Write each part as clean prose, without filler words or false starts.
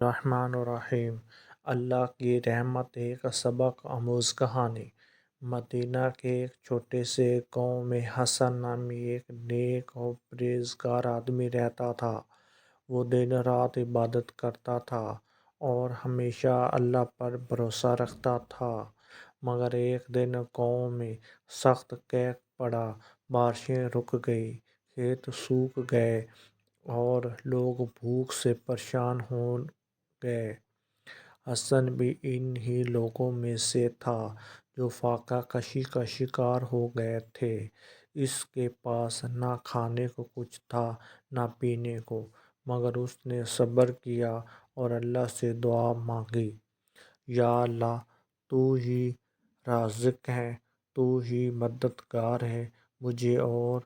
الرحمن الرحیم۔ اللہ کی رحمت ایک سبق آموز کہانی۔ مدینہ کے ایک چھوٹے سے گاؤں میں حسن نامی ایک نیک اور پرہیزگار آدمی رہتا تھا۔ وہ دن رات عبادت کرتا تھا اور ہمیشہ اللہ پر بھروسہ رکھتا تھا، مگر ایک دن گاؤں میں سخت قحط پڑا، بارشیں رک گئی، کھیت سوکھ گئے اور لوگ بھوک سے پریشان ہو گئے۔ حسن بھی ان ہی لوگوں میں سے تھا جو فاقہ کشی کا شکار ہو گئے تھے۔ اس کے پاس نہ کھانے کو کچھ تھا نہ پینے کو، مگر اس نے صبر کیا اور اللہ سے دعا مانگی، یا اللہ، تو ہی رازق ہے، تو ہی مددگار ہے، مجھے اور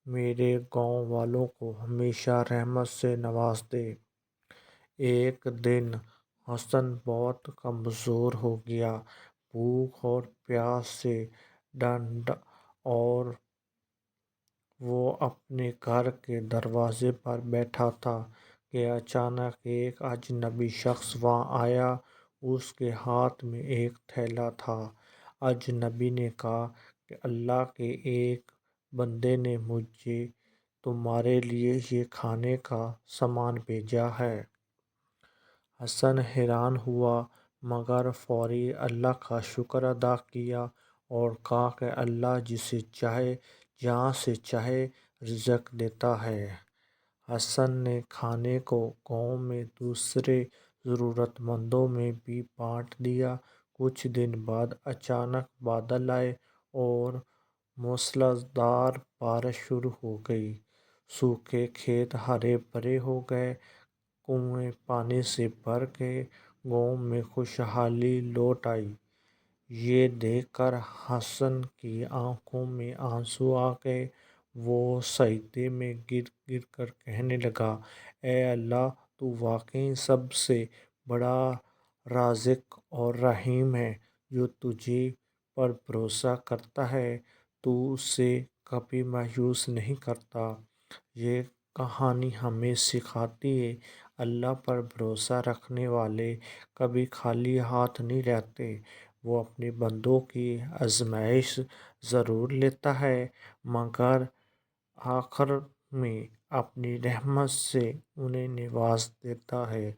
میرے گاؤں والوں کو ہمیشہ رحمت سے نواز دے۔ ایک دن حسن بہت کمزور ہو گیا، بھوک اور پیاس سے ڈھنڈ، اور وہ اپنے گھر کے دروازے پر بیٹھا تھا کہ اچانک ایک اجنبی شخص وہاں آیا۔ اس کے ہاتھ میں ایک تھیلا تھا۔ اجنبی نے کہا کہ اللہ کے ایک بندے نے مجھے تمہارے لیے یہ کھانے کا سامان بھیجا ہے۔ حسن حیران ہوا، مگر فوری اللہ کا شکر ادا کیا اور کہا کہ اللہ جسے چاہے جہاں سے چاہے رزق دیتا ہے۔ حسن نے کھانے کو گاؤں میں دوسرے ضرورت مندوں میں بھی بانٹ دیا۔ کچھ دن بعد اچانک بادل آئے اور موسلادھار بارش شروع ہو گئی۔ سوکھے کھیت ہرے بھرے ہو گئے، کنویں پانی سے بھر گئے، گاؤں میں خوشحالی لوٹ آئی۔ یہ دیکھ کر حسن کی آنکھوں میں آنسو آ گئے۔ وہ سجدے میں گر گر کر کہنے لگا، اے اللہ، تو واقعی سب سے بڑا رازق اور رحیم ہے۔ جو تجھے پر بھروسہ کرتا ہے تو اسے کبھی مایوس نہیں کرتا۔ یہ کہانی ہمیں سکھاتی ہے، اللہ پر بھروسہ رکھنے والے کبھی خالی ہاتھ نہیں رہتے۔ وہ اپنے بندوں کی آزمائش ضرور لیتا ہے، مگر آخر میں اپنی رحمت سے انہیں نواز دیتا ہے۔